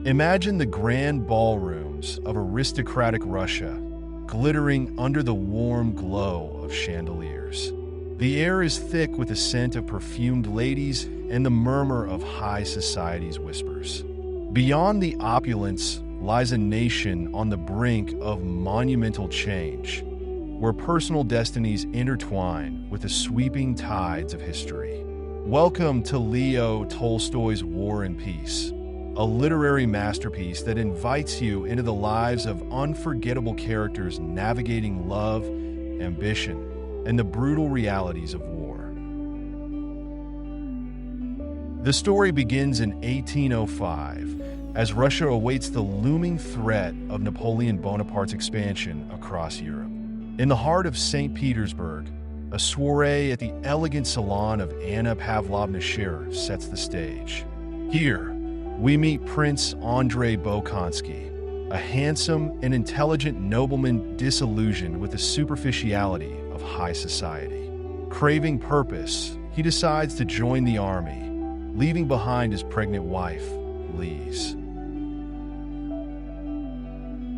Imagine the grand ballrooms of aristocratic Russia, glittering under the warm glow of chandeliers. The air is thick with the scent of perfumed ladies and the murmur of high society's whispers. Beyond the opulence lies a nation on the brink of monumental change, where personal destinies intertwine with the sweeping tides of history. Welcome to Leo Tolstoy's War and Peace, a literary masterpiece that invites you into the lives of unforgettable characters navigating love, ambition, and the brutal realities of war. The story begins in 1805, as Russia awaits the looming threat of Napoleon Bonaparte's expansion across Europe. In the heart of St. Petersburg, a soiree at the elegant salon of Anna Pavlovna Scherer sets the stage. Here, we meet Prince Andrei Bolkonsky, a handsome and intelligent nobleman disillusioned with the superficiality of high society. Craving purpose, he decides to join the army, leaving behind his pregnant wife, Lise.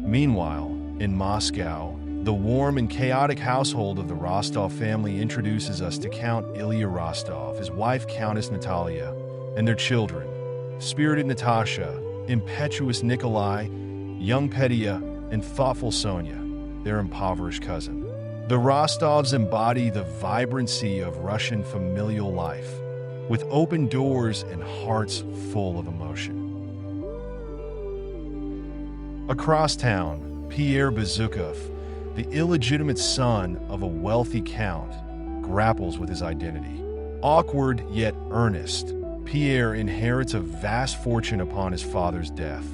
Meanwhile, in Moscow, the warm and chaotic household of the Rostov family introduces us to Count Ilya Rostov, his wife Countess Natalia, and their children, spirited Natasha, impetuous Nikolai, young Petya, and thoughtful Sonia, their impoverished cousin. The Rostovs embody the vibrancy of Russian familial life, with open doors and hearts full of emotion. Across town, Pierre Bezukov, the illegitimate son of a wealthy count, grapples with his identity. Awkward yet earnest, Pierre inherits a vast fortune upon his father's death,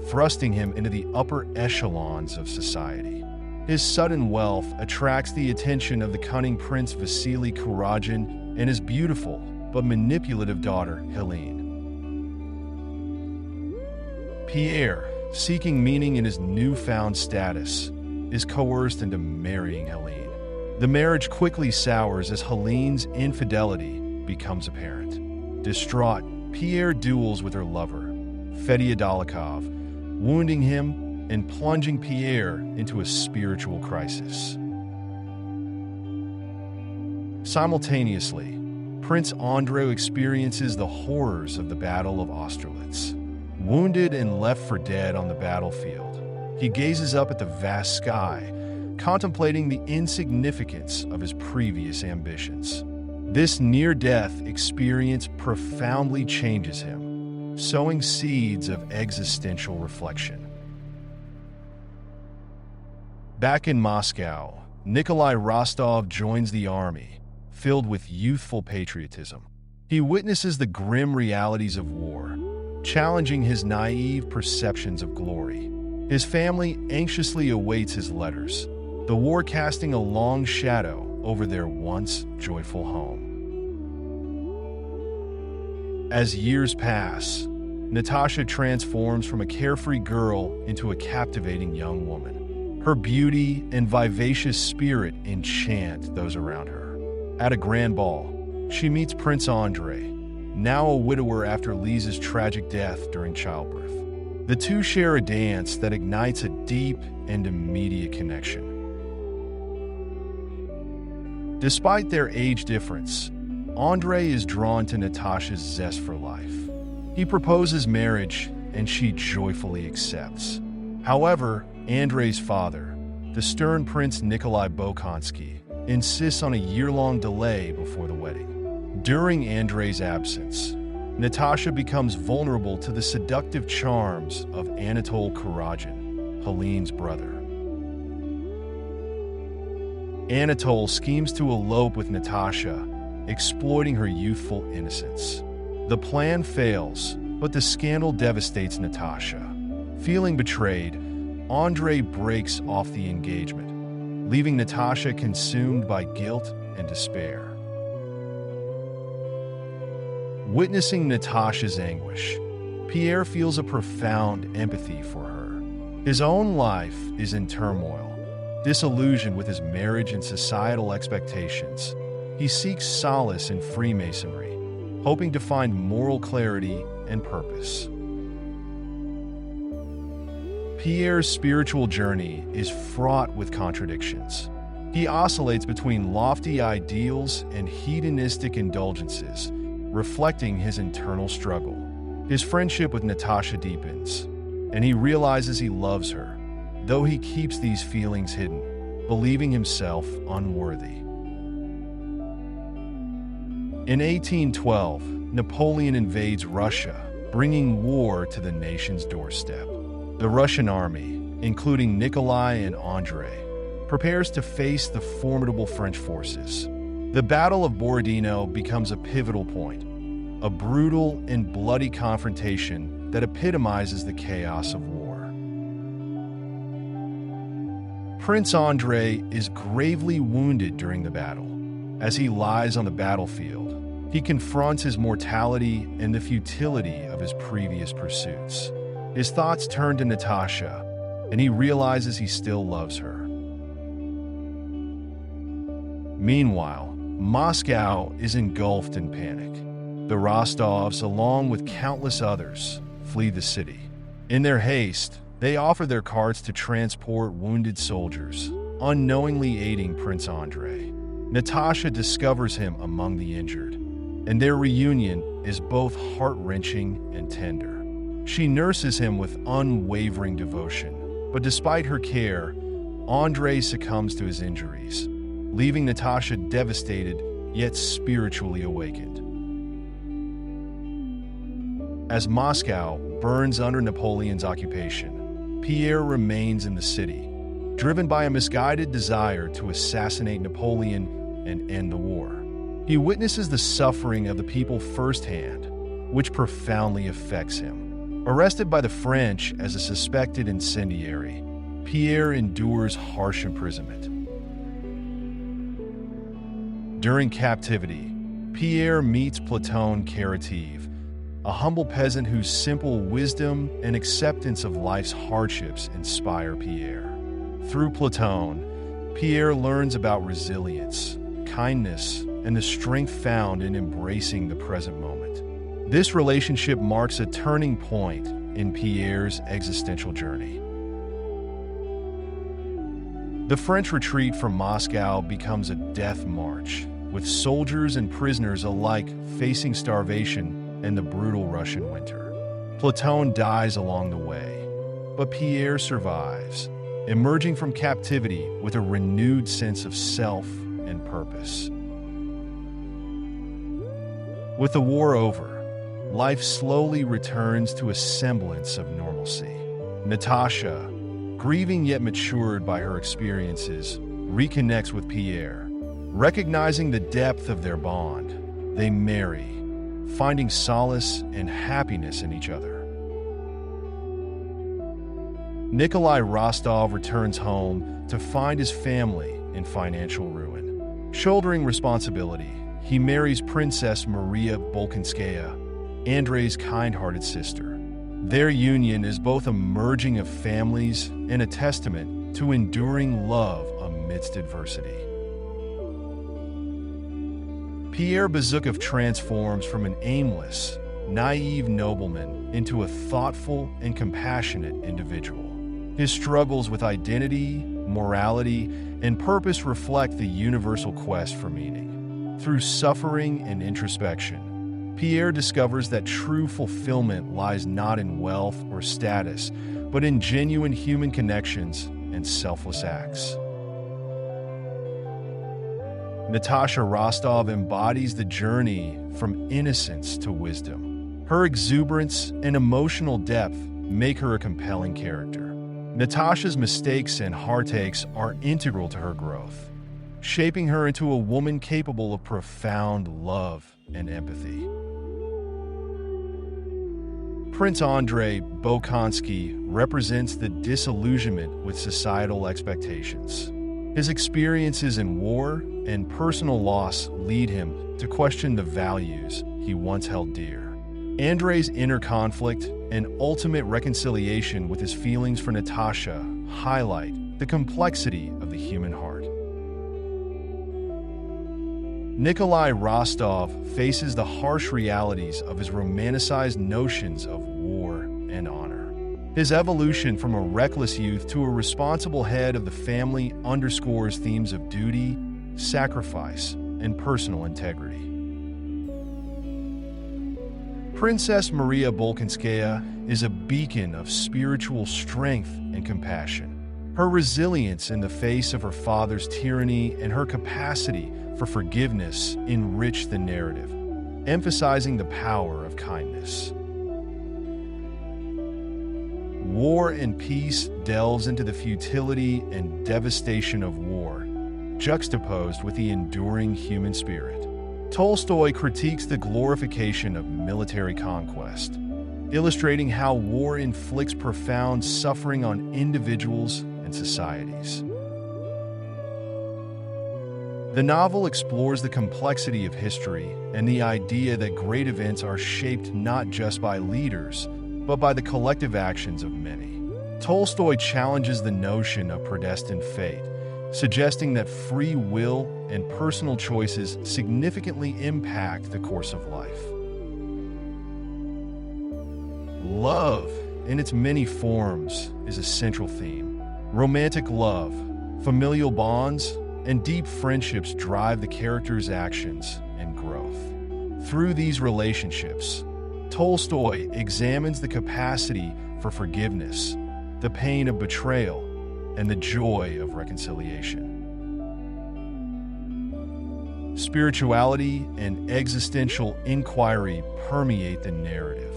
thrusting him into the upper echelons of society. His sudden wealth attracts the attention of the cunning Prince Vasily Kuragin and his beautiful but manipulative daughter, Helene. Pierre, seeking meaning in his newfound status, is coerced into marrying Helene. The marriage quickly sours as Helene's infidelity becomes apparent. Distraught, Pierre duels with her lover, Fedya Dolokhov, wounding him and plunging Pierre into a spiritual crisis. Simultaneously, Prince Andrei experiences the horrors of the Battle of Austerlitz. Wounded and left for dead on the battlefield, he gazes up at the vast sky, contemplating the insignificance of his previous ambitions. This near-death experience profoundly changes him, sowing seeds of existential reflection. Back in Moscow, Nikolai Rostov joins the army, filled with youthful patriotism. He witnesses the grim realities of war, challenging his naive perceptions of glory. His family anxiously awaits his letters, the war casting a long shadow over their once joyful home. As years pass, Natasha transforms from a carefree girl into a captivating young woman. Her beauty and vivacious spirit enchant those around her. At a grand ball, she meets Prince Andrei, now a widower after Lisa's tragic death during childbirth. The two share a dance that ignites a deep and immediate connection. Despite their age difference, Andrei is drawn to Natasha's zest for life. He proposes marriage, and she joyfully accepts. However, Andrei's father, the stern Prince Nikolai Bolkonsky, insists on a year-long delay before the wedding. During Andrei's absence, Natasha becomes vulnerable to the seductive charms of Anatol Kuragin, Helene's brother. Anatol schemes to elope with Natasha, exploiting her youthful innocence. The plan fails, but the scandal devastates Natasha. Feeling betrayed, Andrei breaks off the engagement, leaving Natasha consumed by guilt and despair. Witnessing Natasha's anguish, Pierre feels a profound empathy for her. His own life is in turmoil, disillusioned with his marriage and societal expectations. He seeks solace in Freemasonry, hoping to find moral clarity and purpose. Pierre's spiritual journey is fraught with contradictions. He oscillates between lofty ideals and hedonistic indulgences, reflecting his internal struggle. His friendship with Natasha deepens, and he realizes he loves her, though he keeps these feelings hidden, believing himself unworthy. In 1812, Napoleon invades Russia, bringing war to the nation's doorstep. The Russian army, including Nikolai and Andrei, prepares to face the formidable French forces. The Battle of Borodino becomes a pivotal point, a brutal and bloody confrontation that epitomizes the chaos of war. Prince Andrei is gravely wounded during the battle. As he lies on the battlefield, he confronts his mortality and the futility of his previous pursuits. His thoughts turn to Natasha, and he realizes he still loves her. Meanwhile, Moscow is engulfed in panic. The Rostovs, along with countless others, flee the city. In their haste, they offer their carts to transport wounded soldiers, unknowingly aiding Prince Andrei. Natasha discovers him among the injured, and their reunion is both heart-wrenching and tender. She nurses him with unwavering devotion, but despite her care, Andrei succumbs to his injuries, leaving Natasha devastated yet spiritually awakened. As Moscow burns under Napoleon's occupation, Pierre remains in the city, driven by a misguided desire to assassinate Napoleon and end the war. He witnesses the suffering of the people firsthand, which profoundly affects him. Arrested by the French as a suspected incendiary, Pierre endures harsh imprisonment. During captivity, Pierre meets Platon Karateev, a humble peasant whose simple wisdom and acceptance of life's hardships inspire Pierre. Through Platon, Pierre learns about resilience, kindness, and the strength found in embracing the present moment. This relationship marks a turning point in Pierre's existential journey. The French retreat from Moscow becomes a death march, with soldiers and prisoners alike facing starvation and the brutal Russian winter. Platon dies along the way, but Pierre survives, emerging from captivity with a renewed sense of self and purpose. With the war over, life slowly returns to a semblance of normalcy. Natasha, grieving yet matured by her experiences, reconnects with Pierre. Recognizing the depth of their bond, they marry, finding solace and happiness in each other. Nikolai Rostov returns home to find his family in financial ruin. Shouldering responsibility, he marries Princess Maria Bolkonskaya, Andrei's kind-hearted sister. Their union is both a merging of families and a testament to enduring love amidst adversity. Pierre Bezukhov transforms from an aimless, naive nobleman into a thoughtful and compassionate individual. His struggles with identity, morality, and purpose reflect the universal quest for meaning. Through suffering and introspection, Pierre discovers that true fulfillment lies not in wealth or status, but in genuine human connections and selfless acts. Natasha Rostov embodies the journey from innocence to wisdom. Her exuberance and emotional depth make her a compelling character. Natasha's mistakes and heartaches are integral to her growth, shaping her into a woman capable of profound love and empathy. Prince Andrei Bolkonsky represents the disillusionment with societal expectations. His experiences in war and personal loss lead him to question the values he once held dear. Andrei's inner conflict and ultimate reconciliation with his feelings for Natasha highlight the complexity of the human heart. Nikolai Rostov faces the harsh realities of his romanticized notions of war and honor. His evolution from a reckless youth to a responsible head of the family underscores themes of duty, sacrifice, and personal integrity. Princess Maria Bolkonskaya is a beacon of spiritual strength and compassion. Her resilience in the face of her father's tyranny and her capacity for forgiveness enrich the narrative, emphasizing the power of kindness. War and Peace delves into the futility and devastation of war, juxtaposed with the enduring human spirit. Tolstoy critiques the glorification of military conquest, illustrating how war inflicts profound suffering on individuals and societies. The novel explores the complexity of history and the idea that great events are shaped not just by leaders, but by the collective actions of many. Tolstoy challenges the notion of predestined fate, suggesting that free will and personal choices significantly impact the course of life. Love, in its many forms, is a central theme. Romantic love, familial bonds, and deep friendships drive the characters' actions and growth. Through these relationships, Tolstoy examines the capacity for forgiveness, the pain of betrayal, and the joy of reconciliation. Spirituality and existential inquiry permeate the narrative.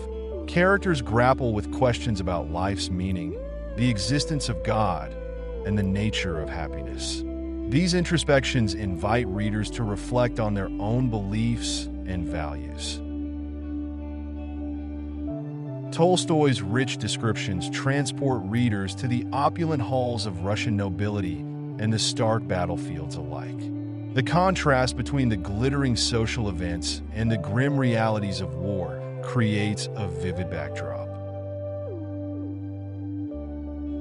Characters grapple with questions about life's meaning, the existence of God, and the nature of happiness. These introspections invite readers to reflect on their own beliefs and values. Tolstoy's rich descriptions transport readers to the opulent halls of Russian nobility and the stark battlefields alike. The contrast between the glittering social events and the grim realities of war creates a vivid backdrop.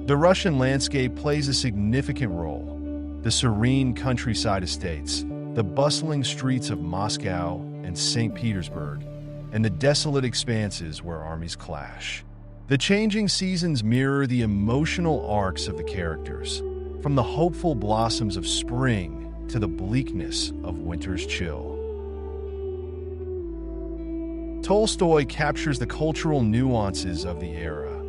The Russian landscape plays a significant role. The serene countryside estates, the bustling streets of Moscow and St. Petersburg, and the desolate expanses where armies clash. The changing seasons mirror the emotional arcs of the characters, from the hopeful blossoms of spring to the bleakness of winter's chill. Tolstoy captures the cultural nuances of the era,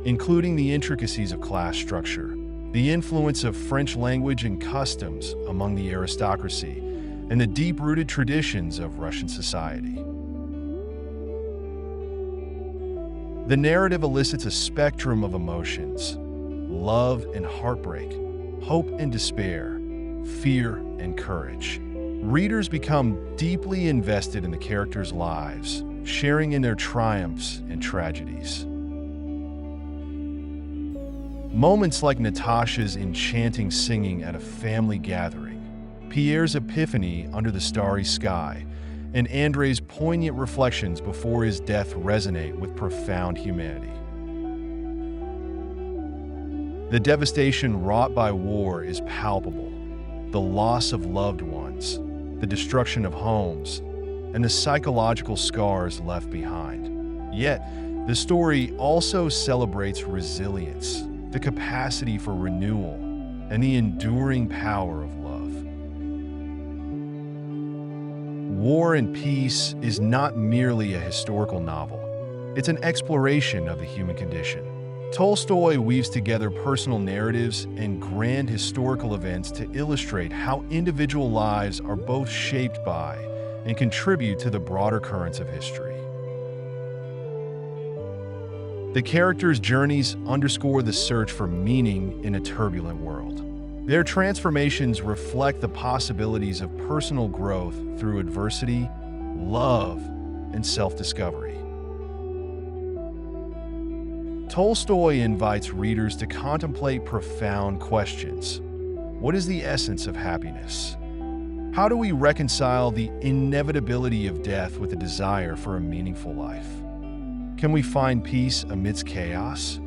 including the intricacies of class structure, the influence of French language and customs among the aristocracy, and the deep-rooted traditions of Russian society. The narrative elicits a spectrum of emotions: love and heartbreak, hope and despair, fear and courage. Readers become deeply invested in the characters' lives, sharing in their triumphs and tragedies. Moments like Natasha's enchanting singing at a family gathering, Pierre's epiphany under the starry sky, and Andrei's poignant reflections before his death resonate with profound humanity. The devastation wrought by war is palpable. The loss of loved ones, the destruction of homes, and the psychological scars left behind. Yet, the story also celebrates resilience, the capacity for renewal, and the enduring power of love. War and Peace is not merely a historical novel. It's an exploration of the human condition. Tolstoy weaves together personal narratives and grand historical events to illustrate how individual lives are both shaped by and contribute to the broader currents of history. The characters' journeys underscore the search for meaning in a turbulent world. Their transformations reflect the possibilities of personal growth through adversity, love, and self-discovery. Tolstoy invites readers to contemplate profound questions. What is the essence of happiness? How do we reconcile the inevitability of death with the desire for a meaningful life? Can we find peace amidst chaos?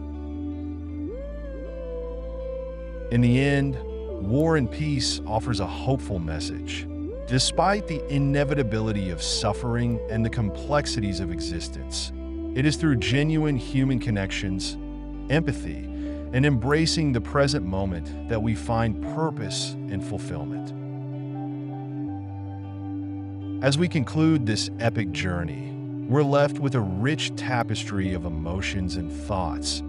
In the end, War and Peace offers a hopeful message. Despite the inevitability of suffering and the complexities of existence, it is through genuine human connections, empathy, and embracing the present moment that we find purpose and fulfillment. As we conclude this epic journey, we're left with a rich tapestry of emotions and thoughts,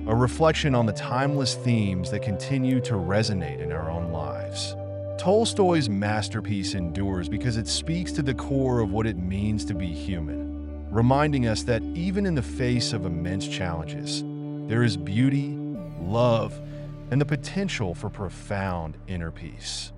a reflection on the timeless themes that continue to resonate in our own lives. Tolstoy's masterpiece endures because it speaks to the core of what it means to be human, reminding us that even in the face of immense challenges, there is beauty, love, and the potential for profound inner peace.